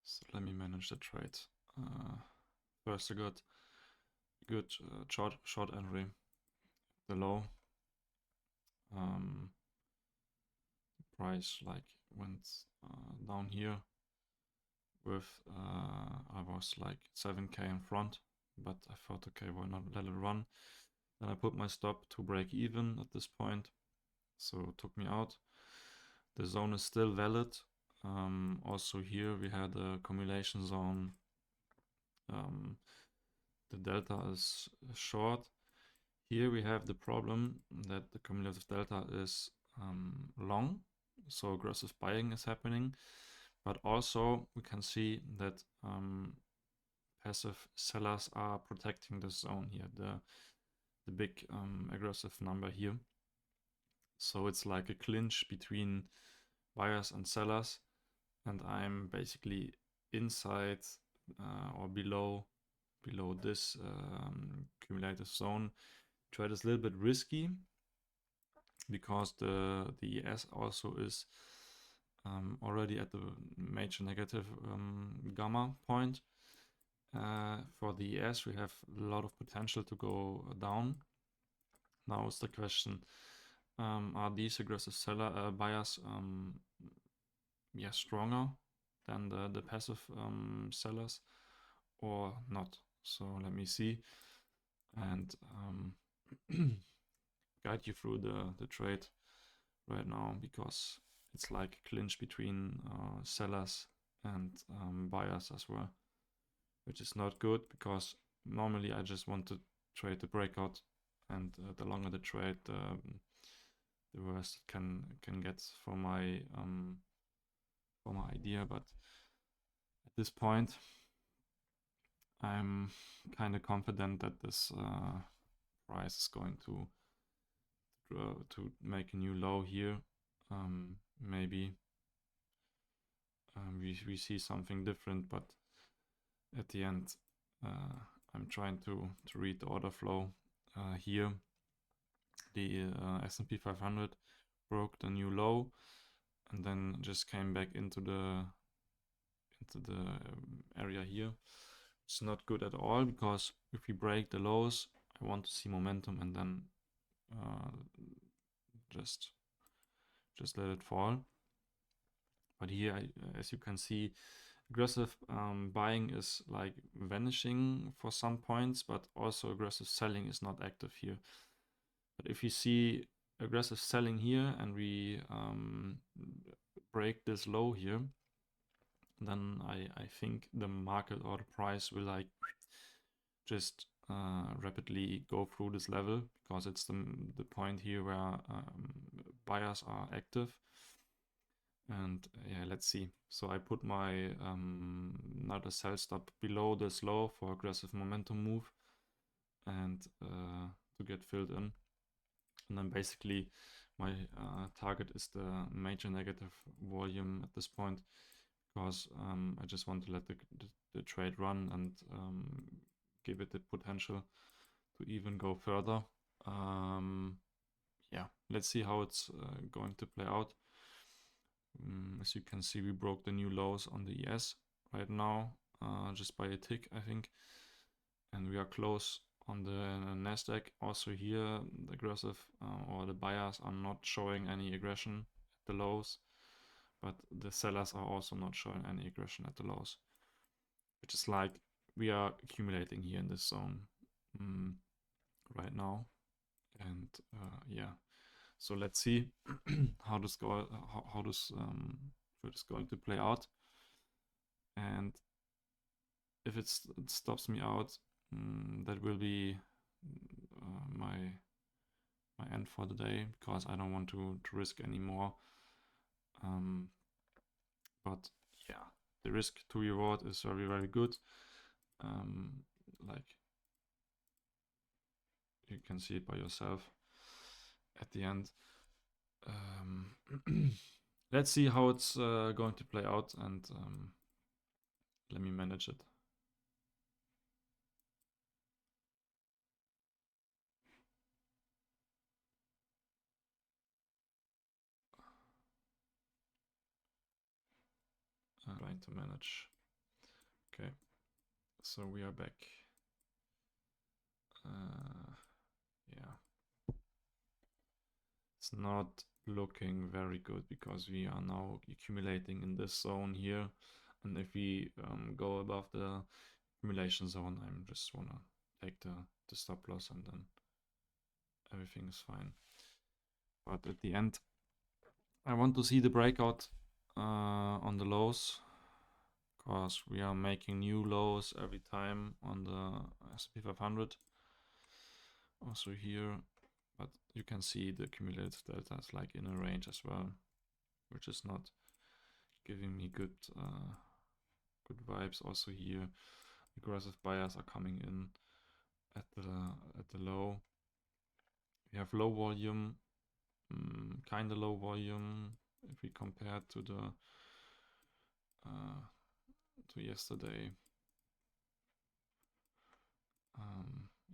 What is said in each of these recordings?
So let me manage the trade. First, I got good short entry, the low. Price like went down here with I was like 7k in front, but I thought, okay, why not let it run? Then I put my stop to break even at this point, so it took me out. The zone is still valid. Also here we had a accumulation zone. The delta is short. Here we have the problem that the cumulative delta is long, so aggressive buying is happening. But also we can see that passive sellers are protecting this zone here, the big aggressive number here. So it's like a clinch between buyers and sellers, and I'm basically inside or below this cumulative zone. Trade is a little bit risky because the ES also is already at the major negative gamma point. For the ES we have a lot of potential to go down. Now is the question, are these aggressive buyers stronger than the passive sellers or not? So let me see and guide you through the trade right now, because it's like a clinch between sellers and buyers as well, which is not good, because normally I just want to trade the breakout, and the longer the trade, the worse it can get for my idea. But at this point I'm kind of confident that this price is going to make a new low here. Maybe we see something different, but at the end I'm trying to read the order flow here. The S&P 500 broke the new low and then just came back into the area here. It's not good at all, because if we break the lows, I want to see momentum and then just let it fall. But here, as you can see, aggressive buying is like vanishing for some points, but also aggressive selling is not active here. But if you see aggressive selling here and we break this low here, then I think the market or the price will like just rapidly go through this level, because it's the point here where buyers are active. And yeah, let's see. So I put my another sell stop below this low for aggressive momentum move and to get filled in. And then basically my target is the major negative volume at this point, because I just want to let the trade run and give it the potential to even go further. Yeah, let's see how it's going to play out. As you can see, we broke the new lows on the ES right now, just by a tick, I think. And we are close on the Nasdaq. Also here, the aggressive or the buyers are not showing any aggression at the lows, but the sellers are also not showing any aggression at the lows, which is like we are accumulating here in this zone right now. And yeah, so let's see how this is going to play out. And if it stops me out, that will be my end for the day, because I don't want to risk anymore. But yeah, the risk to reward is very, very good. Like you can see it by yourself at the end. Let's see how it's going to play out, and let me manage it. trying to manage. Okay, so we are back. Yeah, it's not looking very good because we are now accumulating in this zone here, and if we go above the accumulation zone, I'm just wanna take the stop loss and then everything is fine. But at the end, I want to see the breakout on the lows, because we are making new lows every time on the S&P 500. Also here, but you can see the cumulative delta is like in a range as well, which is not giving me good vibes. Also here, aggressive buyers are coming in at the low. We have low volume, kind of low volume if we compare to the to yesterday.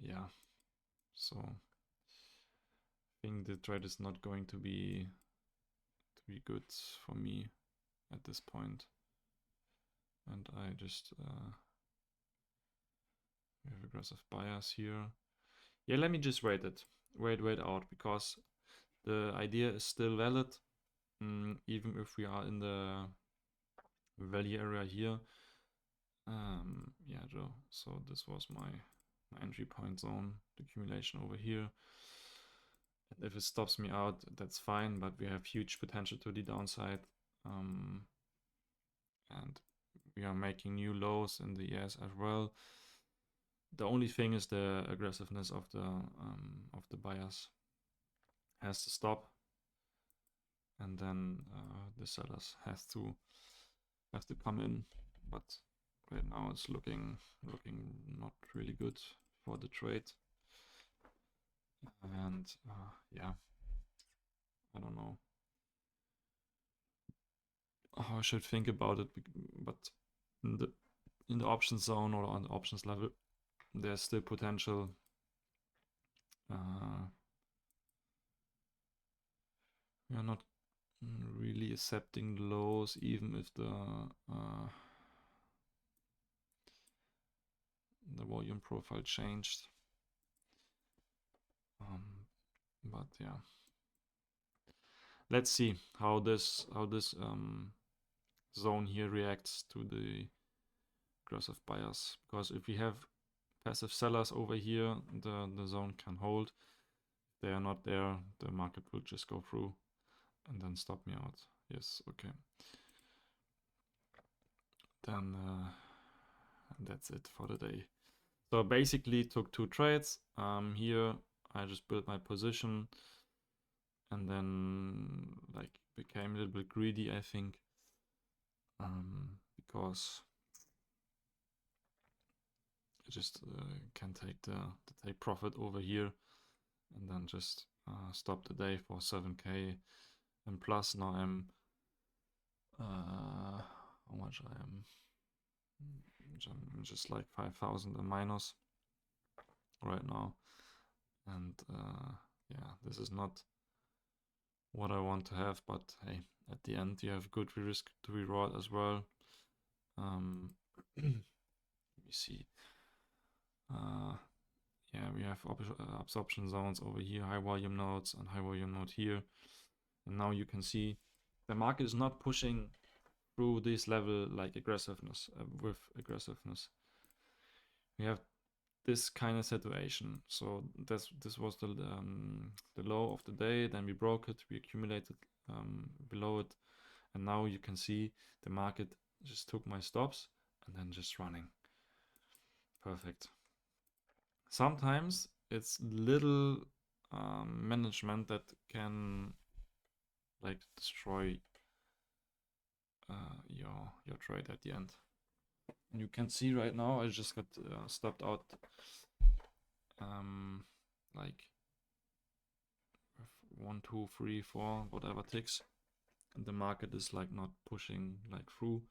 Yeah, so I think the trade is not going to be good for me at this point, and I just we have aggressive buyers here. Yeah, let me just wait out, because the idea is still valid, even if we are in the value area here. Yeah, so this was my entry point zone, the accumulation over here. And if it stops me out, that's fine, but we have huge potential to the downside. And we are making new lows in the ES as well. The only thing is the aggressiveness of the buyers has to stop, and then the sellers have to come in. But right now it's looking not really good for the trade. And yeah, I don't know how I should think about it, but in the options zone or on the options level, there's still potential. We are not really accepting lows, even if the volume profile changed. But yeah, let's see how this zone here reacts to the aggressive buyers, because if we have passive sellers over here, the zone can hold. If they are not there, the market will just go through and then stop me out. Yes, okay. Then that's it for the day. So basically took 2 trades. Here I just built my position and then like became a little bit greedy, I think, because I just can take the take profit over here and then just stop the day for 7k. And plus now I'm how much I am, just like 5,000 and minus right now. And yeah, this is not what I want to have, but hey, at the end you have good risk to reward as well. Let me see. Yeah, we have absorption zones over here, high volume nodes and high volume node here. And now you can see the market is not pushing through this level like aggressiveness, with aggressiveness. We have this kind of situation. So this was the low of the day. Then we broke it, we accumulated below it, and now you can see the market just took my stops and then just running. Perfect. Sometimes it's little management that can like destroy your trade at the end. And you can see right now I just got stopped out like 1, 2, 3, 4, whatever ticks, and the market is like not pushing like through.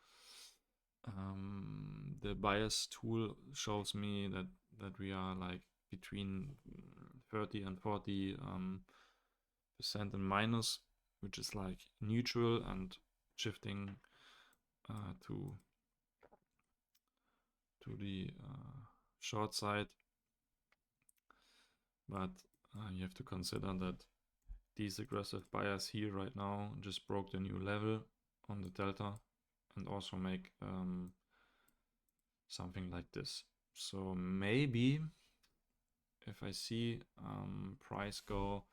The bias tool shows me that we are like between 30 and 40% in minus, which is like neutral and shifting to the short side, but you have to consider that these aggressive buyers here right now just broke the new level on the delta and also make something like this. So maybe if I see price go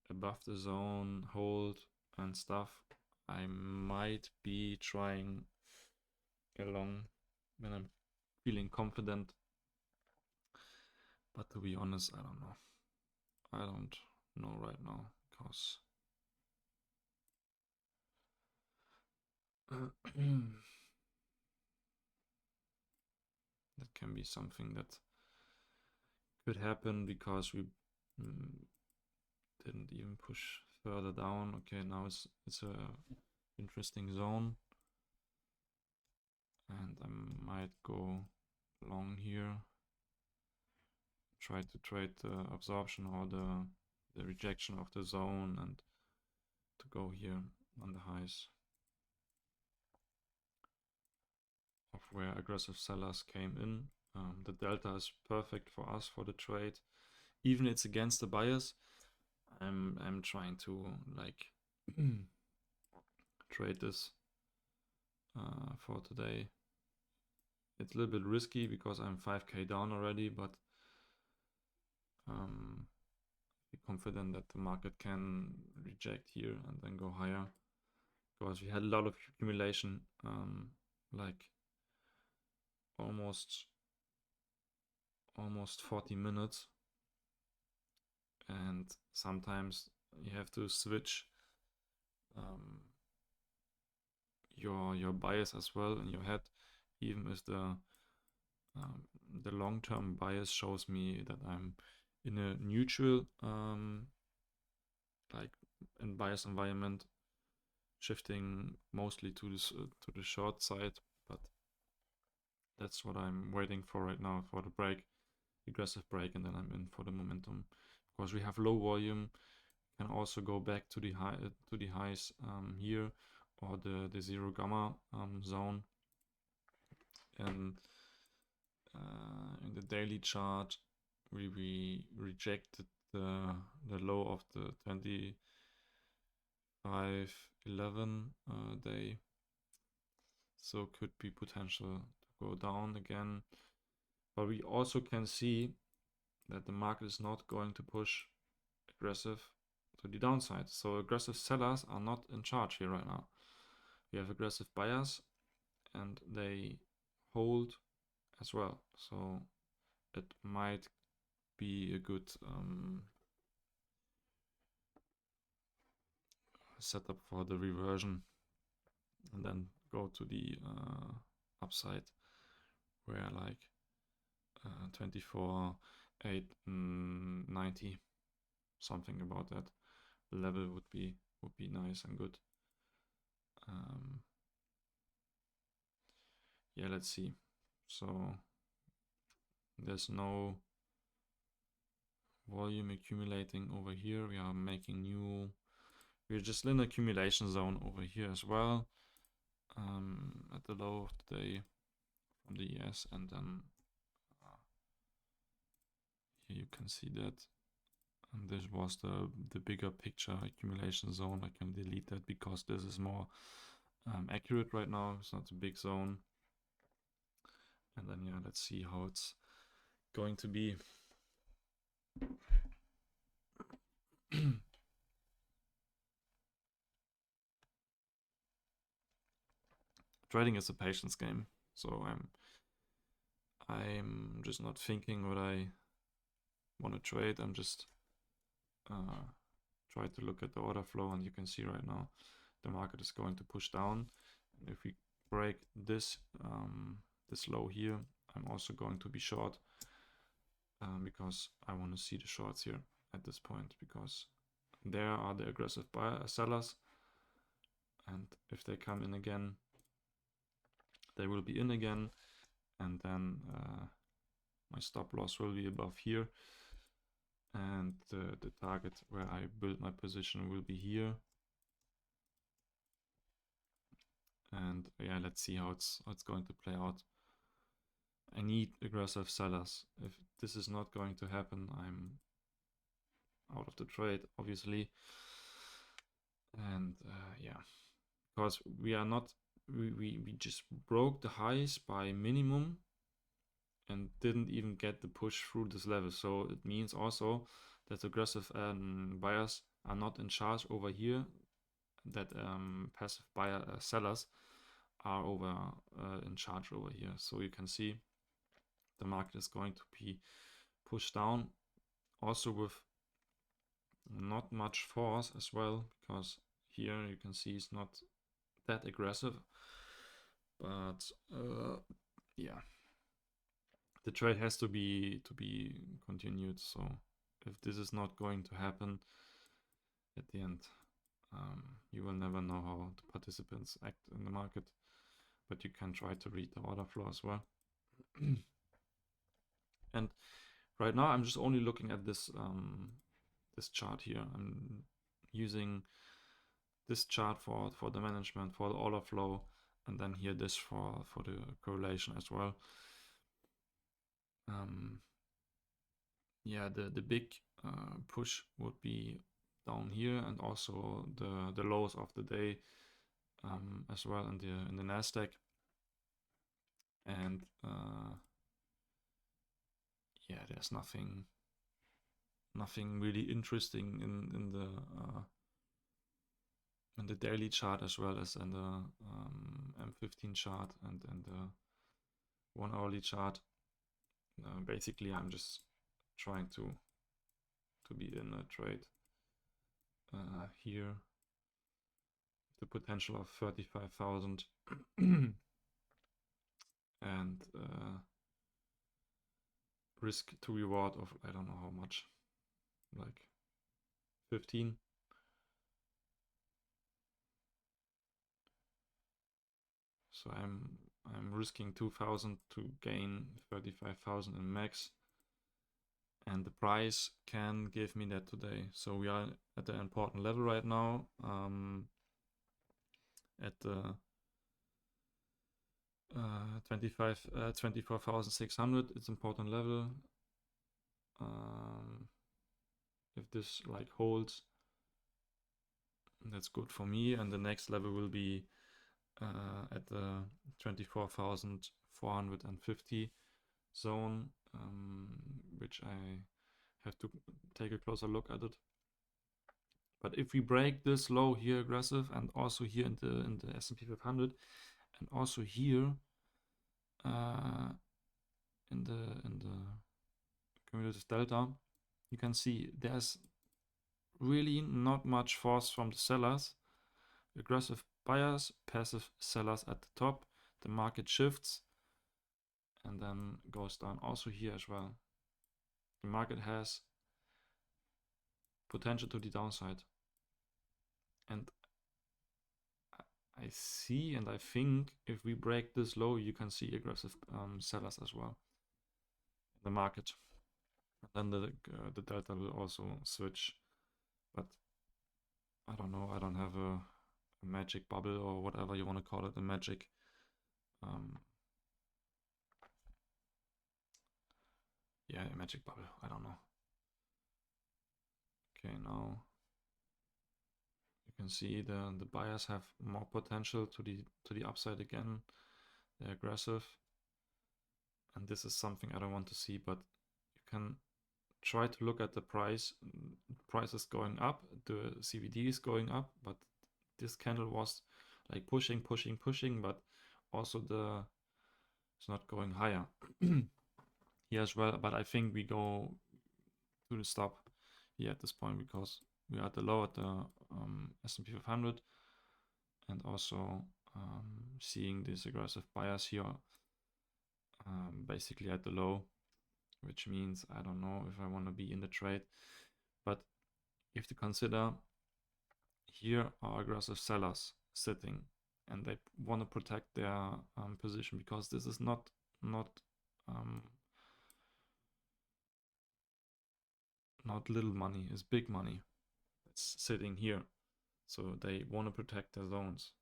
above the zone, hold and stuff, I might be trying along when I'm feeling confident. But to be honest, I don't know. I don't know right now because that can be something that could happen because we didn't even push further down. Okay, now it's a interesting zone, and I might go long here. Try to trade the absorption or the rejection of the zone and to go here on the highs of where aggressive sellers came in. The delta is perfect for us for the trade. Even it's against the buyers, I'm trying to like trade this for today. It's a little bit risky because I'm 5k down already, but be confident that the market can reject here and then go higher, because we had a lot of accumulation, like almost 40 minutes, and sometimes you have to switch your bias as well in your head, even if the long-term bias shows me that I'm in a neutral like in bias environment, shifting mostly to this to the short side, but that's what I'm waiting for right now, for the break, aggressive break, and then I'm in for the momentum. Because we have low volume, can also go back to the highs here, or the zero gamma zone. And in the daily chart, we rejected the low of the 25.11 day, so could be potential to go down again. But we also can see that the market is not going to push aggressive to the downside. So aggressive sellers are not in charge here right now. We have aggressive buyers and they hold as well. So it might be a good setup for the reversion and then go to the upside where like 24.890, something about that level would be nice and good. Yeah, let's see. So there's no volume accumulating over here. We are making new, we're just in accumulation zone over here as well, at the low of the day from the ES, and then here you can see that. And this was the bigger picture accumulation zone. I can delete that because this is more accurate right now. It's not a big zone. And then yeah, let's see how it's going to be. Trading is a patience game, so I'm just not thinking what I want to trade. I'm just try to look at the order flow, and you can see right now the market is going to push down. And if we break this this low here, I'm also going to be short because I want to see the shorts here at this point, because there are the aggressive sellers, and if they come in again, they will be in again, and then my stop loss will be above here, and the target where I build my position will be here, And yeah, let's see how it's going to play out. I need aggressive sellers. If this is not going to happen, I'm out of the trade, obviously. And yeah, because we are not, we just broke the highs by minimum and didn't even get the push through this level. So it means also that aggressive buyers are not in charge over here, that passive buyer sellers are over in charge over here. So you can see the market is going to be pushed down, also with not much force as well, because here you can see it's not that aggressive. But yeah, the trade has to be continued. So if this is not going to happen at the end, you will never know how the participants act in the market, but you can try to read the order flow as well. And right now I'm just only looking at this this chart here. I'm using this chart for the management, for the order flow, and then here this for the correlation as well. Yeah, the big push would be down here, and also the lows of the day as well in the Nasdaq. And yeah, there's nothing really interesting in the daily chart as well as in the M15 chart and the 1 hourly chart. Basically, I'm just trying to be in a trade here. The potential of 35,000 and risk to reward of I don't know how much, like 15. So I'm risking 2,000 to gain 35,000 in max, and the price can give me that today. So we are at the important level right now, at the 24,600. It's important level. If this like holds, that's good for me, and the next level will be at the 24,450 zone, which I have to take a closer look at it. But if we break this low here aggressive, and also here in the S&P 500, and also here in the cumulative delta, you can see there's really not much force from the sellers. Aggressive buyers, passive sellers at the top. The market shifts and then goes down also here as well. The market has potential to the downside. And I see and I think if we break this low, you can see aggressive sellers as well in the market. And then the delta will also switch. But I don't know, I don't have a magic bubble or whatever you want to call it, a magic yeah, a magic bubble, I don't know. Okay, now you can see the buyers have more potential to the upside again. They're aggressive, and this is something I don't want to see, but you can try to look at the price. Price is going up, the CVD is going up, but this candle was like pushing, but also it's not going higher here as well. But I think we go to the stop here at this point, because we are at the low at the S&P 500, and also seeing these aggressive buyers here basically at the low, which means I don't know if I want to be in the trade. But you have to consider here are aggressive sellers sitting, and they want to protect their position, because this is not little money, it's big money. It's sitting here, so they want to protect their zones.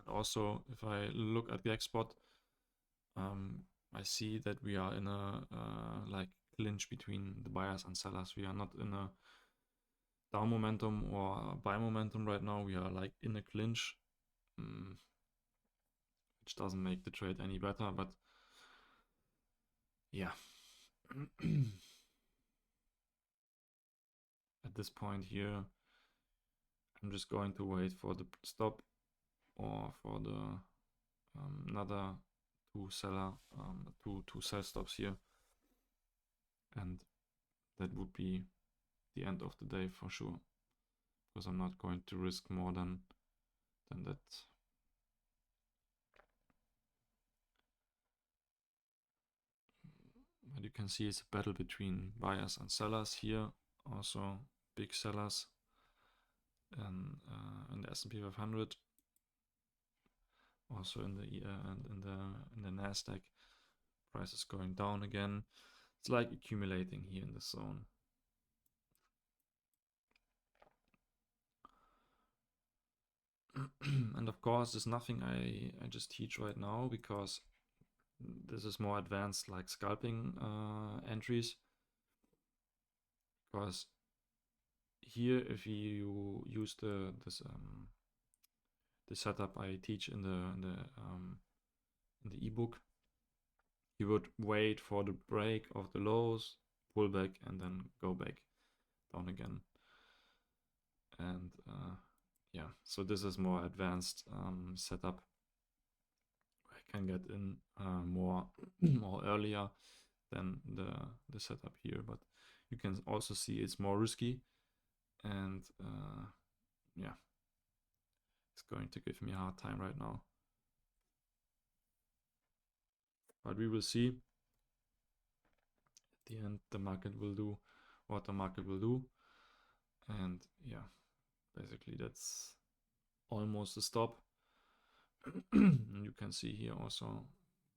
Also, if I look at the GACspot, I see that we are in a like clinch between the buyers and sellers. We are not in a down momentum or buy momentum right now. We are like in a clinch, which doesn't make the trade any better, but yeah. At this point here, I'm just going to wait for the stop or for the another two sell stops here, and that would be the end of the day for sure, because I'm not going to risk more than that. But you can see it's a battle between buyers and sellers here. Also big sellers in the S&P 500. Also in the Nasdaq, price is going down again. It's like accumulating here in the zone. And of course, there's nothing I just teach right now, because this is more advanced, like scalping entries. Because here, if you use the setup I teach in the ebook, you would wait for the break of the lows, pull back, and then go back down again. And yeah, so this is more advanced setup. I can get in more earlier than the setup here, but you can also see it's more risky, and yeah, it's going to give me a hard time right now. But we will see. At the end, the market will do what the market will do. And yeah, basically that's almost a stop. You can see here also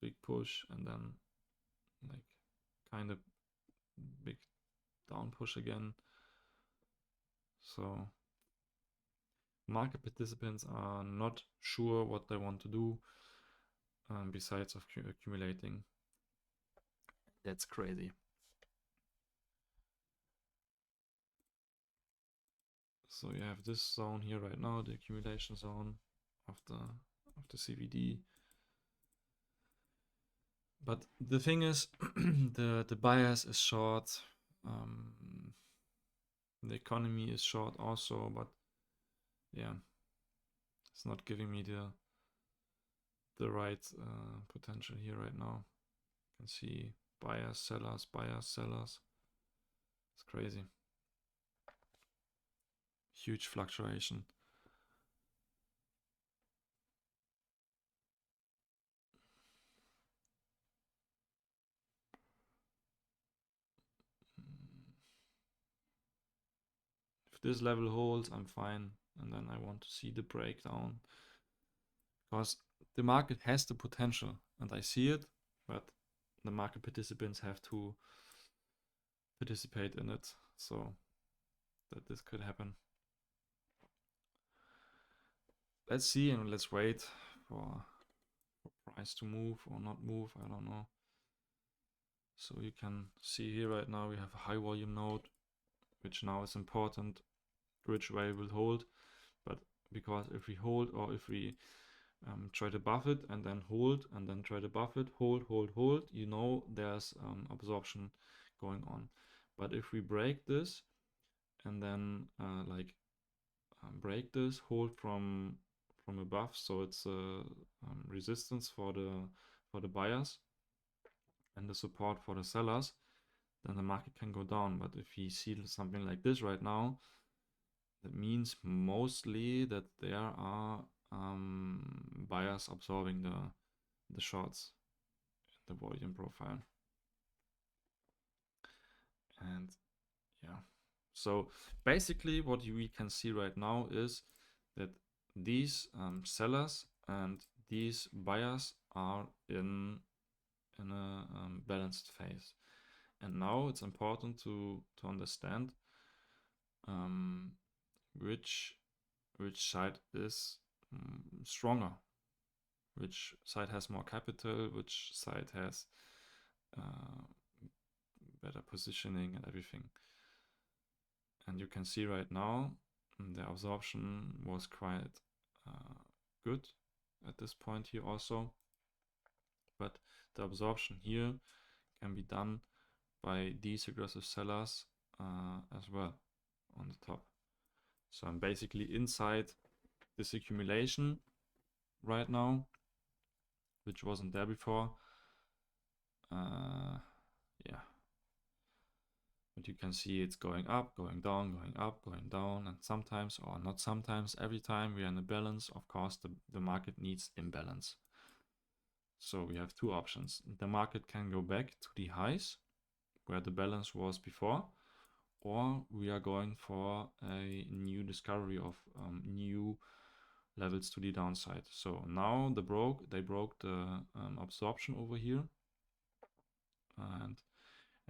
big push, and then like kind of big down push again. So market participants are not sure what they want to do besides of accumulating. That's crazy. So you have this zone here right now, the accumulation zone of the CVD. But the thing is, the bias is short. The economy is short also, but yeah, it's not giving me the right potential here right now. You can see buyers, sellers, buyers, sellers. It's crazy. Huge fluctuation. If this level holds, I'm fine, and then I want to see the breakdown, because the market has the potential, and I see it, but the market participants have to participate in it, so that this could happen. Let's see, and let's wait for price to move or not move. I don't know. So you can see here right now we have a high volume node, which now is important which way will hold. But because if we hold, or if we try to buff it and then hold, and then try to buff it, hold, you know there's absorption going on. But if we break this and then break this, hold from above, so it's a resistance for the buyers and the support for the sellers, then the market can go down. But if we see something like this right now, that means mostly that there are buyers absorbing the shorts in the volume profile. And yeah, so basically what we can see right now is that these sellers and these buyers are in a balanced phase. And now it's important to understand which side is stronger. which side has more capital, which side has better positioning and everything. And you can see right now the absorption was quite good at this point here also, but the absorption here can be done by these aggressive sellers as well on the top. So I'm basically inside this accumulation right now, which wasn't there before. Yeah, but you can see it's going up, going down, going up, going down, and sometimes, or not sometimes, every time we are in a balance, of course the market needs imbalance. So we have two options. The market can go back to the highs where the balance was before, or we are going for a new discovery of new levels to the downside. So now they broke the absorption over here, and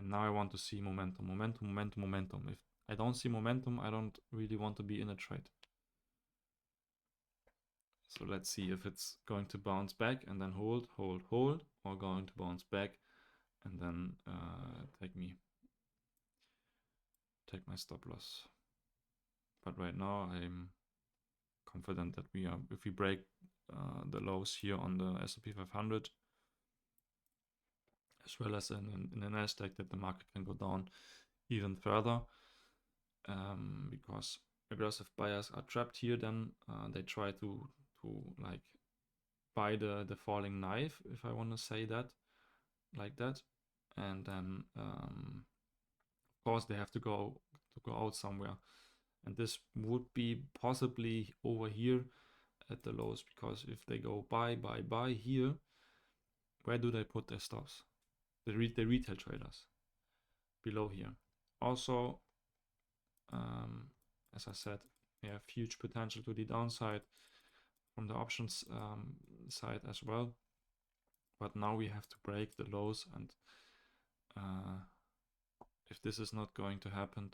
now I want to see momentum. If I don't see momentum, I don't really want to be in a trade. So let's see if it's going to bounce back and then hold, or going to bounce back and then take my stop loss. But right now I'm confident that if we break the lows here on the S&P 500 as well as in the Nasdaq, that the market can go down even further, because aggressive buyers are trapped here. Then they try to like buy the falling knife, if I want to say that like that, and then of course they have to go out somewhere, and this would be possibly over here at the lows, because if they go buy here, where do they put their stops? The retail traders below here. Also, as I said, we have huge potential to the downside from the options side as well, but now we have to break the lows, and if this is not going to happen,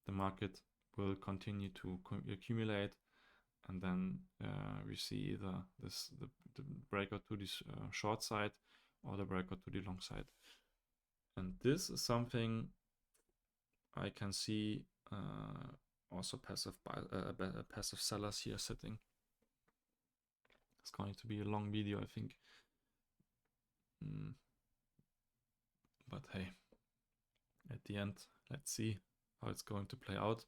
the market will continue to accumulate, and then we see either the breakout to this short side or the breakout to the long side. And this is something I can see also passive sellers here sitting. It's going to be a long video, I think. But hey, at the end, let's see how it's going to play out.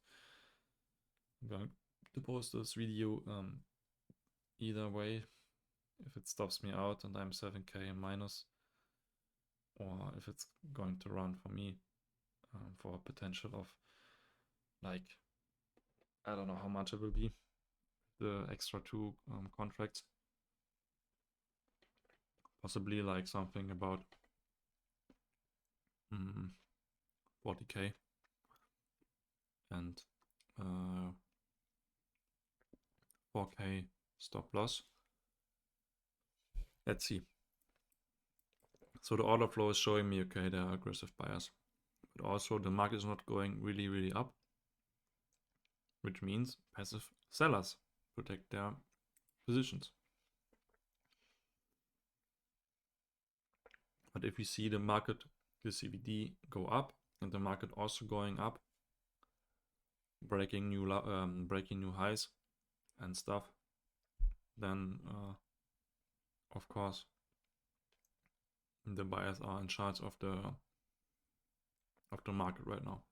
I'm going to post this video either way, if it stops me out and I'm 7k in minus, or if it's going to run for me for a potential of, like, I don't know how much it will be, the extra 2 contracts, possibly like something about 40k and 4k stop loss. Let's see. So the order flow is showing me, okay, there are aggressive buyers, but also the market is not going really up, which means passive sellers protect their positions. But if we see the market, the CVD, go up, and the market also going up, breaking new highs and stuff, then of course the buyers are in charge of the market right now.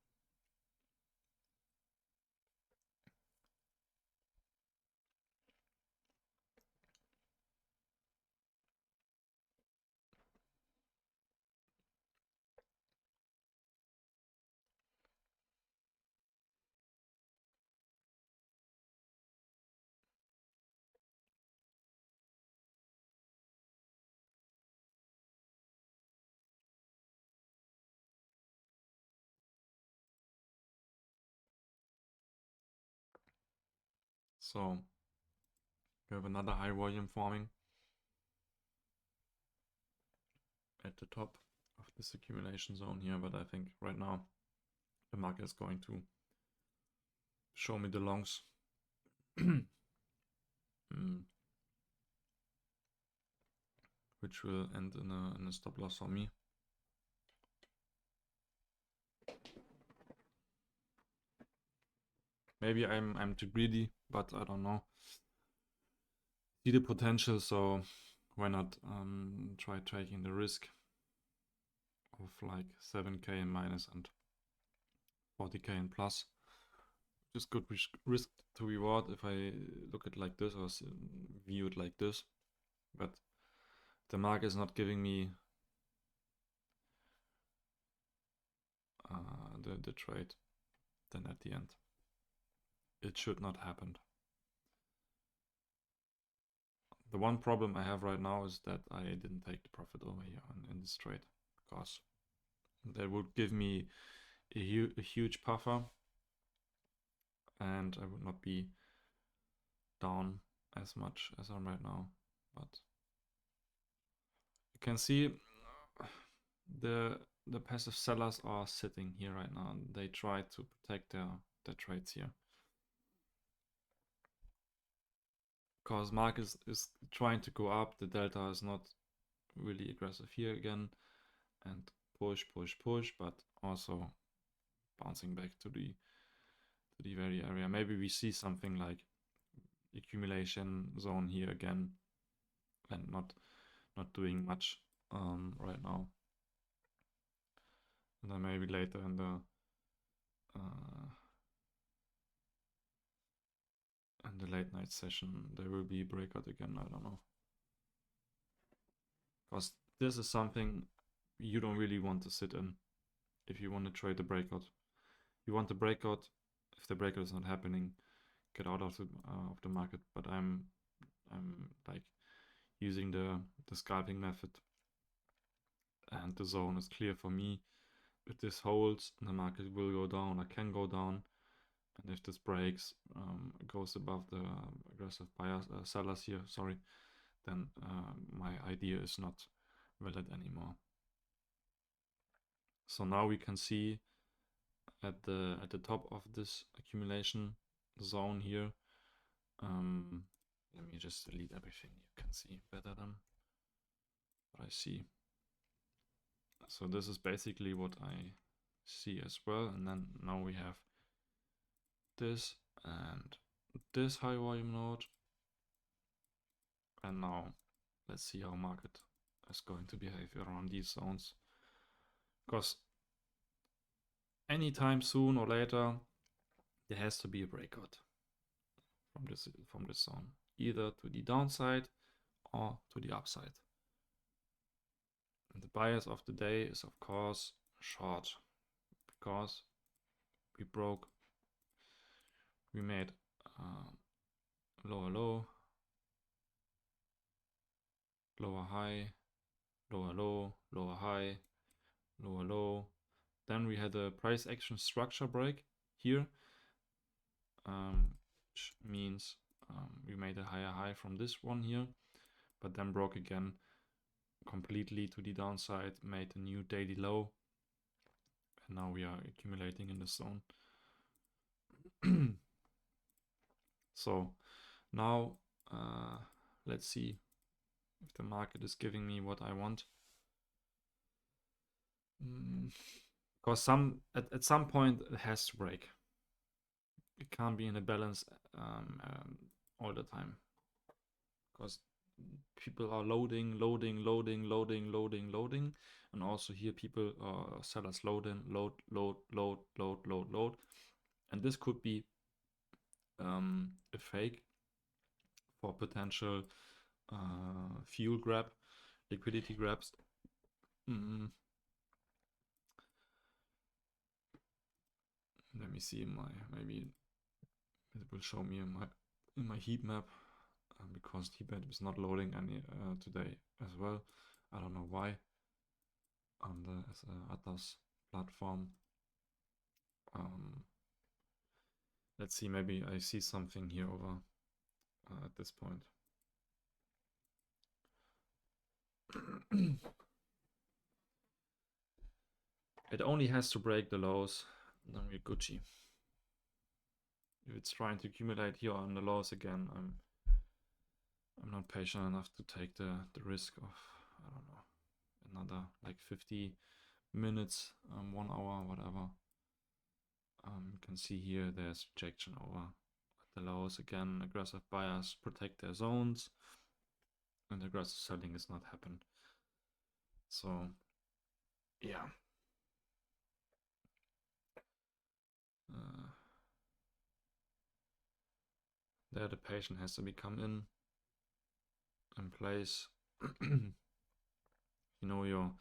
So we have another high volume forming at the top of this accumulation zone here, but I think right now the market is going to show me the longs. which will end in a stop loss for me. Maybe I'm too greedy, but I don't know. See the potential, so why not try taking the risk of like 7k in minus and 40k in plus. Just good risk to reward if I look at it like this or view it like this. But the market is not giving me the trade, then at the end it should not happen. The one problem I have right now is that I didn't take the profit over here in this trade, because that would give me a huge puffer and I would not be down as much as I'm right now. But you can see the passive sellers are sitting here right now. They try to protect their trades here, because market is trying to go up. The delta is not really aggressive here again, and push, but also bouncing back to the very area. Maybe we see something like accumulation zone here again, and not doing much right now. And then maybe later in the late night session there will be breakout again. I don't know, because this is something you don't really want to sit in if you want to trade the breakout. You want the breakout. If the breakout is not happening, get out of the market. But I'm like using the scalping method, and the zone is clear for me. If this holds, the market will go down or can go down, and if this breaks, goes above the aggressive buyers, sellers here, sorry, then my idea is not valid anymore. So now we can see at the top of this accumulation zone here. Let me just delete everything. You can see better than what I see. So this is basically what I see as well. And then now we have this and this high volume node. And now let's see how market is going to behave around these zones, because anytime soon or later there has to be a breakout from this zone, either to the downside or to the upside. And the bias of the day is of course short, because we made lower low, lower high, lower low, lower high, lower low. Then we had a price action structure break here, which means we made a higher high from this one here, but then broke again completely to the downside, made a new daily low, and now we are accumulating in the zone. So now let's see if the market is giving me what I want. Because at some point it has to break. It can't be in a balance all the time, because people are loading, and also here people sellers load, and this could be a fake for potential fuel grab, liquidity grabs. Let me see maybe it will show me in my heat map, because heat map is not loading any today as well. I don't know why. On the Atlas platform. Let's see, maybe I see something here over at this point. It only has to break the lows, then we're Gucci. If it's trying to accumulate here on the lows again, I'm not patient enough to take the risk I don't know, another like 50 minutes, 1 hour, whatever. You can see here there's rejection over the lows again. Aggressive buyers protect their zones, and aggressive selling is not happened. So yeah. There the patient has to become in place. You know your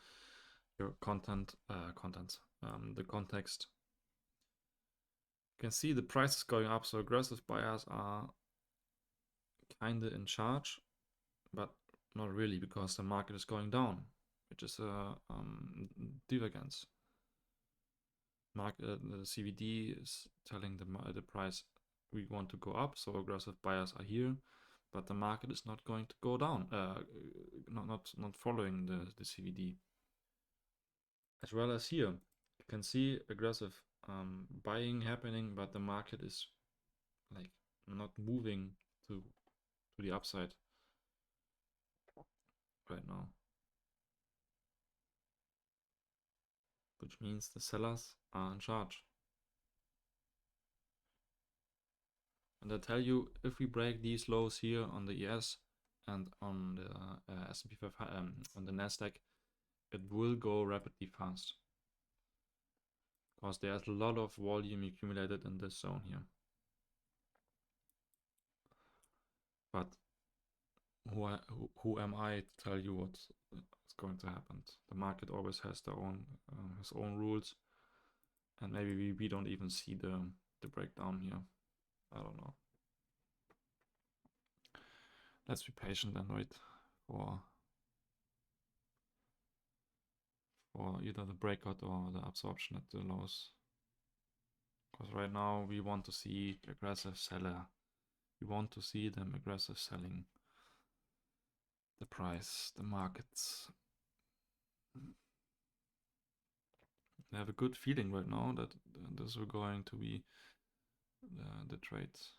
contents, the context. You can see the price is going up, so aggressive buyers are kinda in charge, but not really, because the market is going down, which is a divergence. The CVD is telling the price we want to go up, so aggressive buyers are here, but the market is not going to go down, not following the CVD. As well as here, you can see aggressive buying happening, but the market is like not moving to the upside right now, which means the sellers are in charge. And I tell you, if we break these lows here on the ES and on the S&P 500, on the Nasdaq, it will go rapidly fast, because there's a lot of volume accumulated in this zone here. But who am I to tell you what's going to happen? The market always has their own his own rules, and maybe we don't even see the breakdown here. I don't know. Let's be patient and wait for either the breakout or the absorption at the lows. Because right now we want to see aggressive seller. We want to see them aggressive selling the price, the markets. I have a good feeling right now that this is going to be the trades.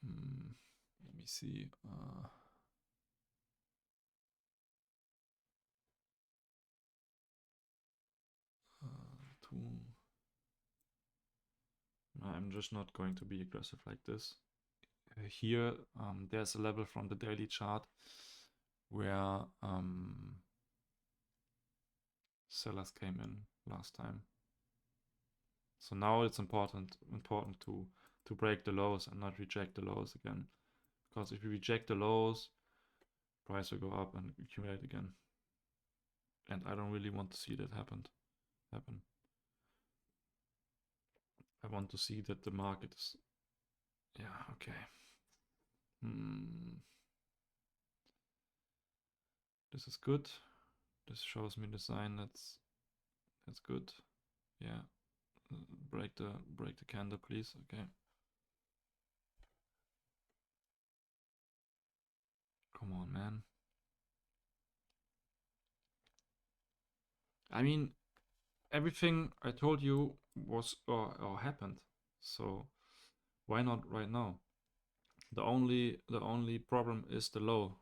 Let me see. I'm just not going to be aggressive like this. Here, there's a level from the daily chart where sellers came in last time. So now it's important to break the lows and not reject the lows again. Because if you reject the lows, price will go up and accumulate again. And I don't really want to see that happen. I want to see that the market is, yeah, okay. This is good. This shows me the sign that's good. Yeah. Break the candle, please. Okay. Come on, man. I mean, everything I told you was or happened. So why not right now? The only problem is the low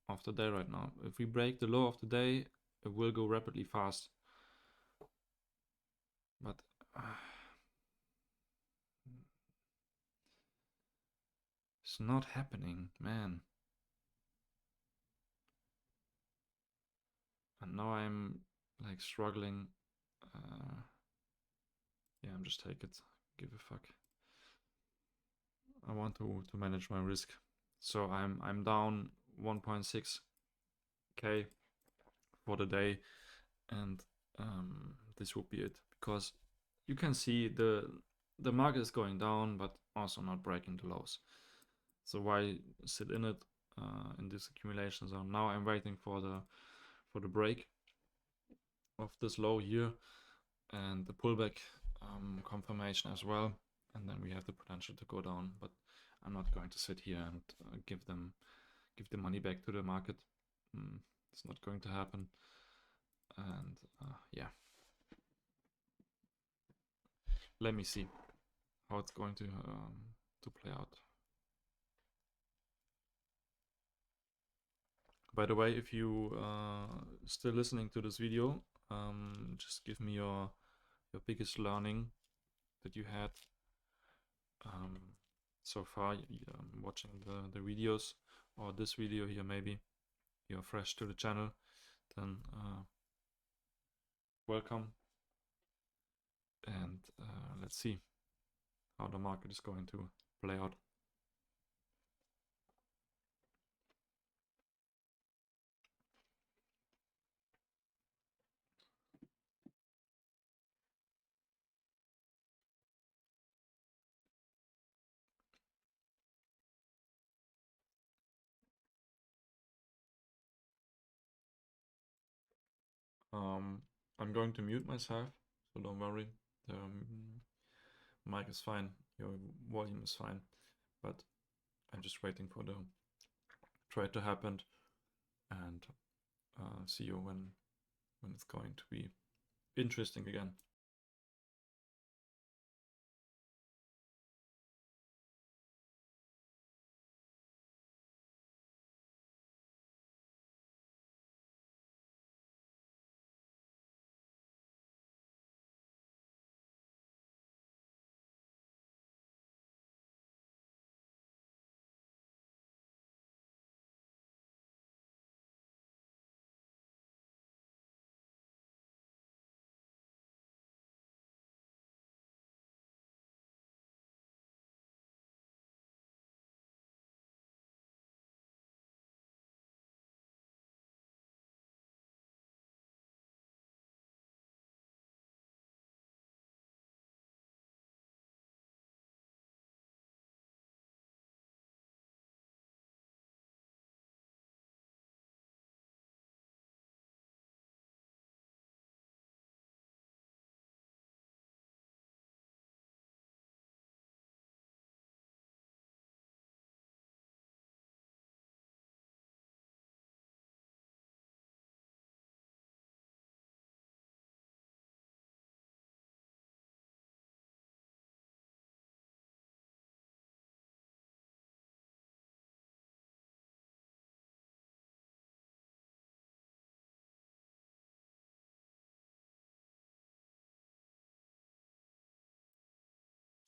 of the day right now. If we break the low of the day, it will go rapidly fast. But it's not happening, man. And now I'm like struggling. Yeah, I'm just take it. Give a fuck. I want to manage my risk. So I'm down 1.6k for the day, and this will be it, because you can see the market is going down, but also not breaking the lows. So why sit in it in this accumulation zone? Now I'm waiting for the break of this low here and the pullback confirmation as well, and then we have the potential to go down. But I'm not going to sit here and give the money back to the market. It's not going to happen. And yeah, let me see how it's going to play out. By the way, if you still listening to this video, just give me your biggest learning that you had so far watching the videos, or this video here. Maybe you're fresh to the channel, then welcome, and let's see how the market is going to play out. I'm going to mute myself, so don't worry. The mic is fine, your volume is fine, but I'm just waiting for the trade to happen, and see you when it's going to be interesting again.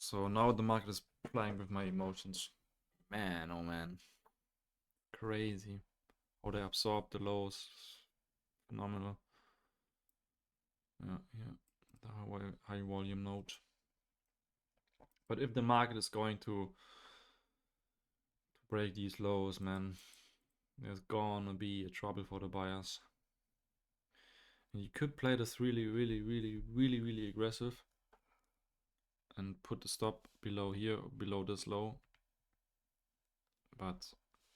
So now the market is playing with my emotions. Man, oh man. Crazy. How they absorb the lows. Phenomenal. Yeah. The high volume node. But if the market is going to break these lows, man, there's gonna be a trouble for the buyers. And you could play this really aggressive and put the stop below here, below this low. But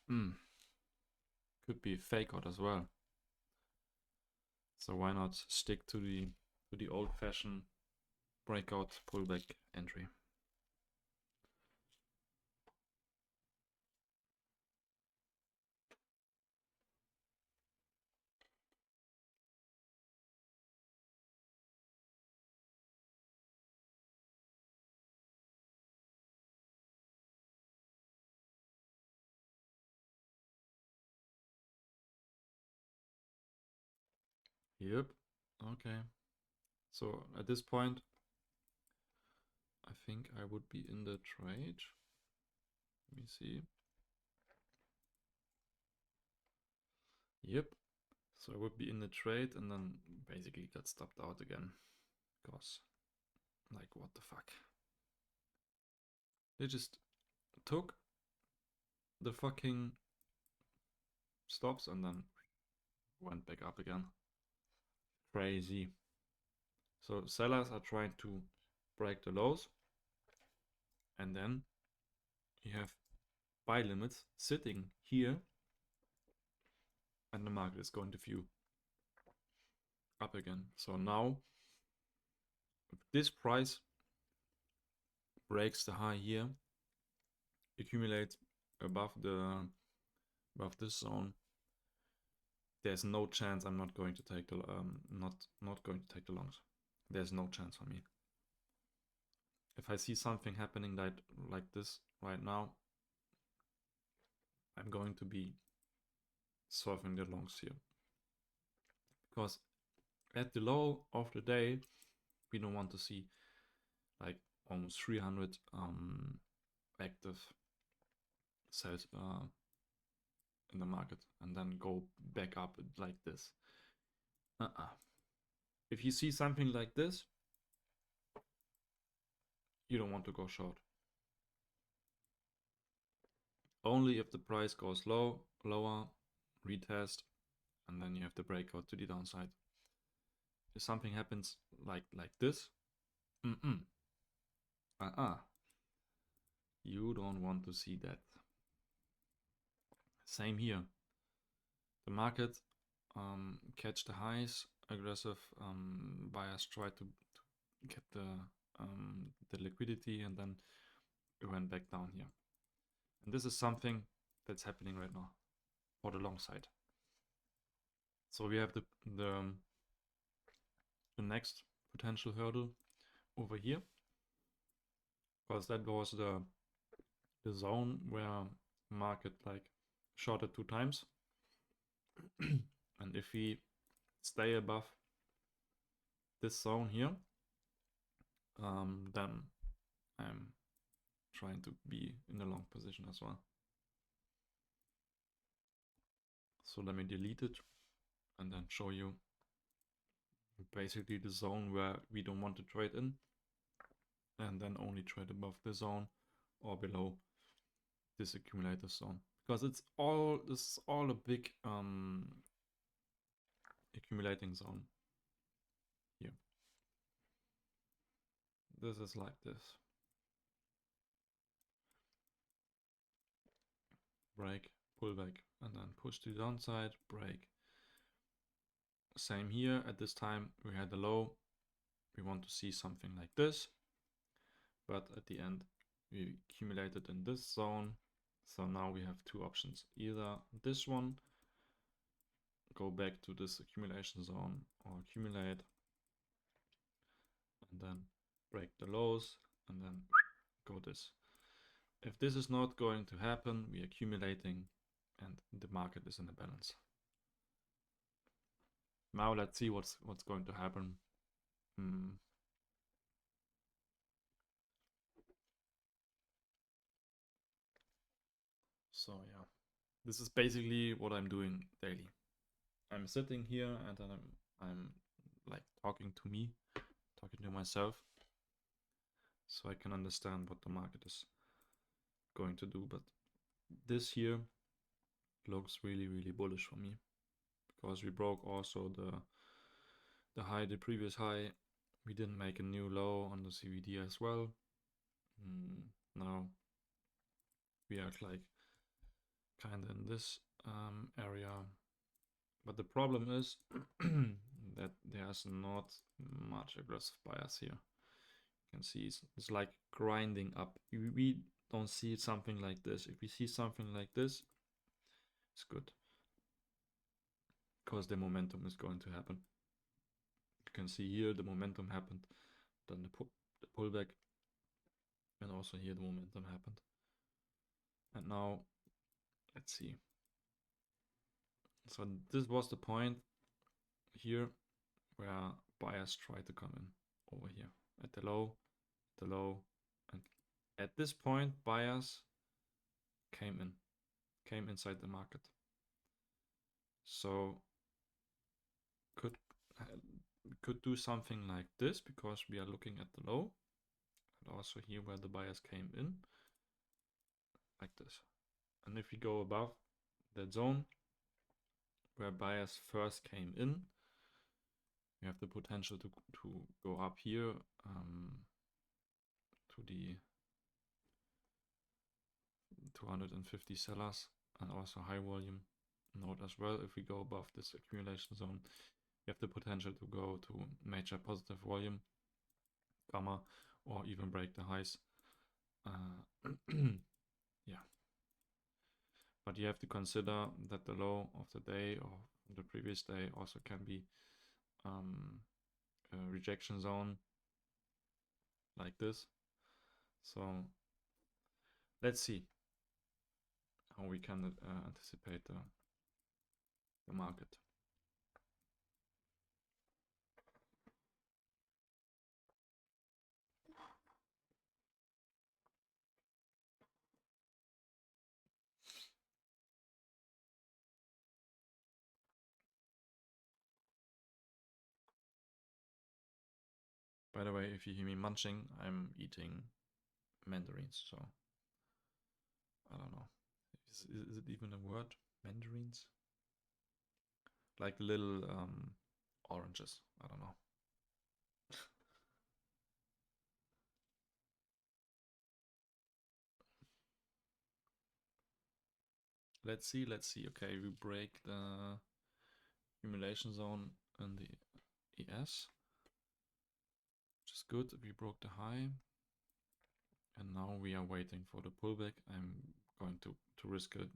could be fake out as well. So why not stick to the old-fashioned breakout pullback entry? Yep. Okay. So at this point, I think I would be in the trade. Let me see. Yep. So I would be in the trade and then basically got stopped out again. Because, like, what the fuck? They just took the fucking stops and then went back up again. Crazy. So sellers are trying to break the lows, and then you have buy limits sitting here, and the market is going to view up again. So now, if this price breaks the high here, accumulates above this zone, there's no chance I'm not going to take the not going to take the longs. There's no chance for me. If I see something happening like this right now, I'm going to be solving the longs here. Because at the low of the day, we don't want to see like almost 300 active sales in the market and then go back up like this. If you see something like this, you don't want to go short. Only if the price goes lower, retest, and then you have the breakout to the downside. If something happens like this, you don't want to see that. Same here. The market catch the highs, aggressive buyers try to get the liquidity, and then it went back down here. And this is something that's happening right now for the long side. So we have the next potential hurdle over here, because that was the zone where market like shorted 2 times. And if we stay above this zone here, then I'm trying to be in a long position as well. So let me delete it and then show you basically the zone where we don't want to trade in, and then only trade above the zone or below this accumulator zone, because this is all a big accumulating zone here. This is like this. Break, pull back, and then push to the downside, break. Same here. At this time we had a low. We want to see something like this, but at the end we accumulated in this zone. So now we have 2 options: either this one, go back to this accumulation zone, or accumulate and then break the lows and then go this. If this is not going to happen, we're accumulating and the market is in a balance. Now let's see what's going to happen. So yeah, this is basically what I'm doing daily. I'm sitting here and then I'm like talking to myself, so I can understand what the market is going to do. But this here looks really, really bullish for me, because we broke also the high, the previous high. We didn't make a new low on the CVD as well. Now we are like kind of in this area, but the problem is that there's not much aggressive buyers here. You can see it's like grinding up. We don't see something like this. If we see something like this, it's good, because the momentum is going to happen. You can see here the momentum happened, then the pullback, and also here the momentum happened. And now let's see. So this was the point here where buyers try to come in over here at the low, and at this point buyers came inside the market. So could do something like this, because we are looking at the low, and also here where the buyers came in like this. And if we go above that zone where buyers first came in, we have the potential to go up here to the 250 sellers, and also high volume node as well. If we go above this accumulation zone, we have the potential to go to major positive volume, gamma, or even break the highs. Yeah, but you have to consider that the low of the day or the previous day also can be a rejection zone like this. So let's see how we can anticipate the market. By the way, if you hear me munching, I'm eating mandarins, so I don't know. Is it even a word? Mandarins? Like little oranges. I don't know. Let's see. Okay, we break the accumulation zone in the ES, which is good. We broke the high. And now we are waiting for the pullback. I'm going to risk it.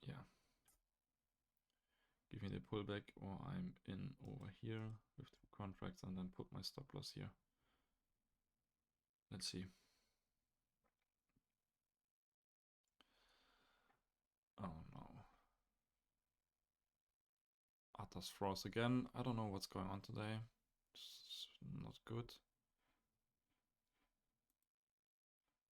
Yeah. Give me the pullback, or I'm in over here with the contracts and then put my stop loss here. Let's see. Oh no. Atas froze again. I don't know what's going on today. It's not good.